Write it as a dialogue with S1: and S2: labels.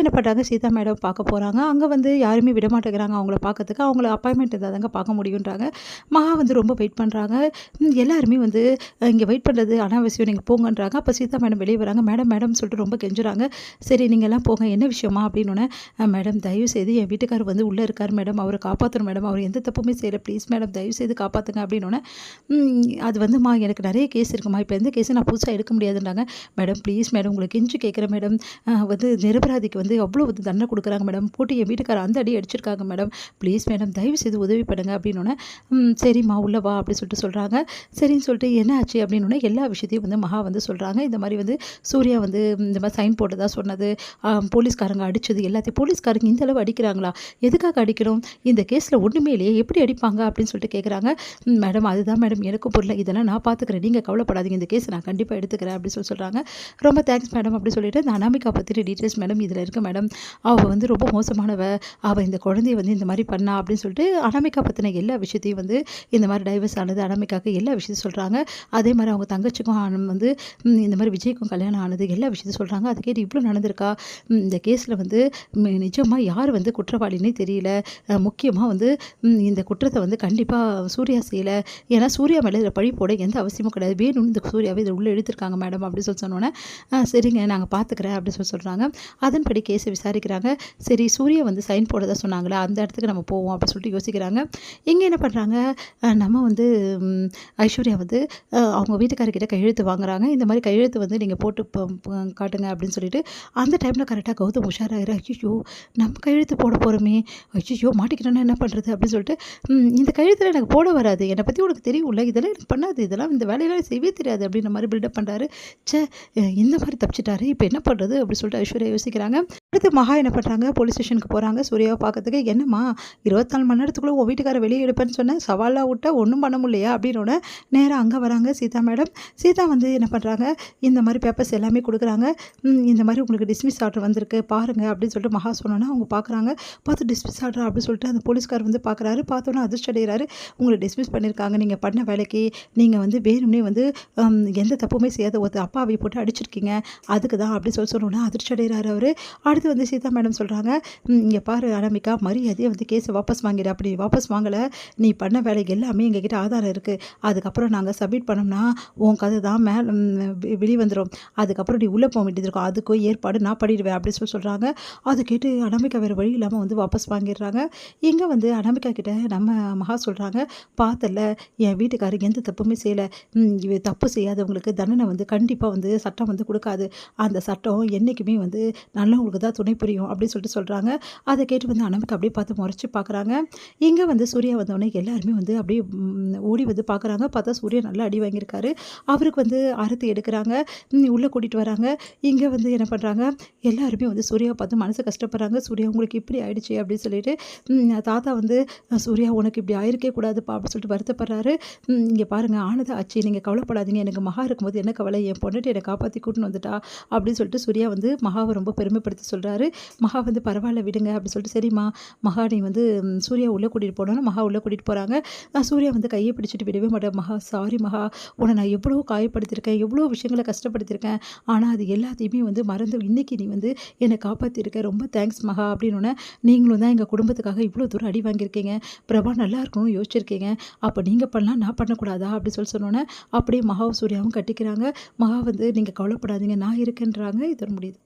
S1: என்ன பண்ணுறாங்க, சீதா மேடம் பார்க்க போகிறாங்க. அங்கே வந்து யாருமே விட மாட்டேங்கிறாங்க அவங்கள பார்க்கறதுக்கு. அவங்கள அப்பாயின்மெண்ட் இருந்தால் தாங்க பார்க்க முடியுன்றாங்க. மகா வந்து ரொம்ப வெயிட் பண்ணுறாங்க. எல்லாருமே வந்து இங்கே வெயிட் பண்ணுறது அனாவசியம், நீங்கள் போங்கன்றாங்க. அப்போ சீதா மேடம் வெளியே வராங்க. மேடம் மேடம்னு சொல்லிட்டு ரொம்ப கெஞ்சுறாங்க. சரி நீங்கள் எல்லாம் போங்க, என்ன விஷயமா அப்படின்னோடனே, மேடம் தயவுசெய்து என் வீட்டுக்காரர் வந்து உள்ளே இருக்கார் மேடம், அவரை காப்பாற்றணும் மேடம், அவர் எந்த தப்புமே செய்யலை, ப்ளீஸ் மேடம் தயவுசெய்து காப்பாற்றுங்க அப்படின்னோடனே, அது வந்துமா எனக்கு நிறைய கேஸ் இருக்குமா, இப்போ எந்த கேஸும் நான் புதுசாக எடுக்க முடியாதுன்றாங்க. மேடம் ப்ளீஸ் மேடம் உங்களை கெஞ்சி கேட்குறேன் மேடம், வந்து நிரபராதிக்கு வந்து அவ்வளோ வந்து தண்டனை கொடுக்குறாங்க மேடம், போட்டு என் வீட்டுக்காரர் அந்த அடி அடிச்சிருக்காங்க மேடம், ப்ளீஸ் மேடம் தயவு செய்து உதவி பண்ணுங்க அப்படின்னோடனே, சரிம்மா உள்ள வா அப்படி சொல்லிட்டு சொல்கிறாங்க. சரின்னு சொல்லிட்டு என்ன ஆச்சு அப்படின்னோடனே எல்லா விஷயத்தையும் வந்து மகா வந்து சொல்கிறாங்க. இந்த மாதிரி வந்து சூர்யா வந்து இந்த மாதிரி சைன் போட்டதா சொன்னது, போலீஸ்காரங்க அடித்தது எல்லாத்தையும். போலீஸ்காரங்க இந்த அளவு அடிக்கிறாங்களா, எதுக்காக அடிக்கணும், இந்த கேஸில் ஒன்றுமே இல்லையே, எப்படி அடிப்பாங்க அப்படின்னு சொல்லிட்டு கேட்குறாங்க. மேடம் அதுதான் மேடம் எனக்கும் புரியல, இதெல்லாம் நான் பார்த்துக்கிறேன், நீங்கள் கவலைப்படாதீங்க, இந்த கேஸ் நான் கண்டிப்பாக எடுத்துக்கிறேன் அப்படின்னு சொல்கிறாங்க. ரொம்ப தேங்க்ஸ் மேடம் அப்படி சொல்லிட்டு, இந்த அனாமிகா பற்றின டீட்டெயில்ஸ் மேடம் இதில் இருக்கு மேடம், அவள் வந்து ரொம்ப மோசமானவ, அவள் இந்த குழந்தைய வந்து இந்த மாதிரி பண்ணா அப்படின்னு சொல்லிட்டு அனாமிகா பற்றின எல்லா விஷயத்தையும் வந்து இந்த மாதிரி டைவர்ஸ் ஆனது அனாமிகாவுக்கு எல்லா விஷயத்தையும் சொல்கிறாங்க. அதே மாதிரி அவங்க தங்கச்சிக்கும் வந்து இந்த மாதிரி விஜய்க்கும் கல்யாணம் ஆனது எல்லா விஷயத்தையும் சொல்கிறாங்க. அது கேட்டு இவ்வளோ நடந்திருக்கா, இந்த கேஸில் வந்து நிஜமாக யார் வந்து குற்றவாளினே தெரியல, முக்கியமாக வந்து இந்த குற்றத்தை வந்து கண்டிப்பாக சூர்யா செய்யலை, ஏன்னா சூர்யா மேலே இதில் பழி போட எந்த அவசியமும் கிடையாது, வேணும்னு இந்த சூர்யாவை இதில் உள்ளே எடுத்திருக்காங்க மேடம் அப்படின்னு சொல்லி சொன்னோன்னே, சரிங்க நாங்கள் பார்த்துக்கிறேன் அப்படின்னு சொல்லி சொல்கிறாங்க. அதன்படி கேஸை விசாரிக்கிறாங்க. சரி சூர்யா வந்து சைன் போடதான் சொன்னாங்களே அந்த இடத்துக்கு நம்ம போவோம் அப்படின்னு சொல்லிட்டு யோசிக்கிறாங்க. இங்கே என்ன பண்ணுறாங்க, நம்ம வந்து ஐஸ்வர்யா வந்து அவங்க வீட்டுக்காரர்கிட்ட கையெழுத்து வாங்குறாங்க. இந்த மாதிரி கையெழுத்து வந்து நீங்கள் போட்டு காட்டுங்க அப்படின்னு சொல்லிட்டு, அந்த டைமில் கரெக்டாக கௌதம் உஷாராகிற, ஐயோ நம்ம கையெழுத்து போட போகிறோமே, ஐயோ மாட்டிக்கிட்டோன்னா என்ன பண்ணுறது அப்படின்னு சொல்லிட்டு, இந்த கையெழுத்தில் எனக்கு போட வராது, என்னை பற்றி உனக்கு தெரியும்ல, இதெல்லாம் எனக்கு பண்ணாது, இதெல்லாம் இந்த வேலையெல்லாம் செய்யவே தெரியாது அப்படின்ற மாதிரி பில்டப் பண்ணுறாரு. இந்த மாதிரி தப்பிச்சிட்டாரு, இப்போ என்ன பண்ணுறது அப்படின்னு சொல்லிட்டு ஐஸ்வர்யா யோசிக்கிறாங்க. அடுத்து மகா என்ன பண்ணுறாங்க, போலீஸ் ஸ்டேஷனுக்கு போகிறாங்க சூர்யாவை பார்க்கறதுக்கு. என்னம்மா 24 மணி நேரத்துக்குள்ளே உன் வீட்டுக்கார வெளியே எடுப்பேன்னு சொன்னேன், சவாலாக விட்டா ஒன்றும் பண்ண முடியலையா அப்படின்னோட நேராக அங்கே வராங்க சீதா மேடம். சீதா வந்து என்ன பண்ணுறாங்க, இந்த மாதிரி பேப்பர்ஸ் எல்லாமே கொடுக்குறாங்க. இந்த மாதிரி உங்களுக்கு டிஸ்மிஸ் ஆர்டர் வந்திருக்கு பாருங்கள் அப்படின்னு சொல்லிட்டு மகா சொன்னோன்னா அவங்க பார்க்குறாங்க. பார்த்து டிஸ்மிஸ் ஆர்டர் அப்படின்னு சொல்லிட்டு அந்த போலீஸ்கார் வந்து பார்க்குறாரு. பார்த்தோன்னா அதிர்ச்சி அடைகிறாரு. உங்களை டிஸ்மிஸ் பண்ணியிருக்காங்க, நீங்கள் பண்ண வேலைக்கு நீங்கள் வந்து வேணும்னே வந்து எந்த தப்புமே செய்யாத ஒருத்தர் அப்பாவை போட்டு அடிச்சிருக்கீங்க, அதுக்கு தான் அப்படி சொன்னோன்னா அதிர்ச்சி அடைகிறாரு அவர். அடுத்து வந்து சீதா மேடம் சொல்கிறாங்க, இங்கே பாரு அனாமிகா, மரியாதையை வந்து கேஸை வாபஸ் வாங்கிடு, அப்படி வாபஸ் வாங்கலை நீ பண்ண வேலைக்கு எல்லாமே எங்ககிட்ட ஆதாரம் இருக்குது, அதுக்கப்புறம் நாங்கள் சப்மிட் பண்ணோம்னா உன் கதை தான் வெளிவந்துடும், அதுக்கப்புறம் நீ உள்ளே போக வேண்டியது இருக்கும், அதுக்கும் ஏற்பாடு நான் பண்ணிடுவேன் அப்படின்னு சொல்கிறாங்க. அதை கேட்டு அனாமிகா வேறு வழி இல்லாமல் வந்து வாபஸ் வாங்கிடுறாங்க. இங்கே வந்து அனாமிகா கிட்ட நம்ம மகா சொல்கிறாங்க, பார்த்தல என் வீட்டுக்காரர் எந்த தப்புமே செய்யலை, தப்பு செய்யாதவங்களுக்கு தண்டனை வந்து கண்டிப்பாக வந்து சட்டம் வந்து கொடுக்காது, அந்த சட்டம் என்றைக்குமே வந்து நல்லவங்களுக்கு தான் துணை புரியும் அப்படின்னு சொல்லிட்டு சொல்கிறாங்க. அதை கேட்டு வந்து அனாமிகா அப்படியே பார்த்து முறைச்சி பார்க்குறாங்க. இங்கே வந்து சூர்யா வந்தோடனே எல்லாருமே வந்து அப்படியே ஓடி வந்து பார்க்குறாங்க. பார்த்தா சூர்யா நல்லா அடி வாங்கியிருக்காரு. அவருக்கு வந்து ஆரத்தி எடுக்கிறாங்க, உள்ளே கூட்டிகிட்டு வராங்க. இங்கே வந்து என்ன பண்ணுறாங்க, எல்லாருமே வந்து சூர்யாவை பார்த்து மனசு கஷ்டப்படுறாங்க. சூர்யா உங்களுக்கு இப்படி ஆயிடுச்சு அப்படின்னு சொல்லிட்டு, தாத்தா வந்து சூர்யா உனக்கு இப்படி ஆயிருக்கே கூடாதுப்பா அப்படின்னு சொல்லிட்டு வருத்தப்படுறாரு. இங்கே பாருங்கள் ஆனது ஆச்சு, நீங்கள் கவலைப்படாதீங்க, எனக்கு மகா இருக்கும்போது என்ன கவலை, என் பொண்டாட்டி என்னை காப்பாற்றி கூட்டின்னு வந்துட்டா அப்படின்னு சொல்லிட்டு சூர்யா வந்து மகாவை ரொம்ப பெருமைப்படுத்தி சொல்கிறாரு. மகா வந்து பரவாயில்ல விடுங்க அப்படின்னு சொல்லிட்டு, சரிம்மா மகா நீ வந்து சூர்யா உள்ளே கூட்டிகிட்டு போனோன்னா மகா உள்ளே கூட்டிகிட்டு போகிறாங்க. சூர்யா வந்து கையை பிடிச்சிட்டு விடவே மாட்டேன், மகா சாரி மகா, உன்னை நான் எவ்வளோ காயப்படுத்தியிருக்கேன், எவ்வளோ விஷயங்களை கஷ்டப்படுத்தியிருக்கேன், ஆனால் அது எல்லாத்தையுமே வந்து மறந்து இன்றைக்கி நீ வந்து என்னை காப்பாற்றிருக்க, ரொம்ப தேங்க்ஸ் மகா அப்படின்னோடனே, நீங்களும் தான் எங்கள் குடும்பத்துக்காக இவ்வளோ தூரம் அடி வாங்கியிருக்கீங்க, பிரபா நல்லா இருக்கணும்னு யோசிச்சிருக்கீங்க, அப்போ நீங்கள் பண்ணலாம் நான் பண்ணக்கூடாதா அப்படின்னு சொன்னோன்னே அப்படியே மகாவும் சூர்யாவும் கட்டிக்கிறாங்க. மகா வந்து நீங்கள் கவலைப்படாதீங்க நான் இருக்கேன்றாங்க. இதோட முடியுது.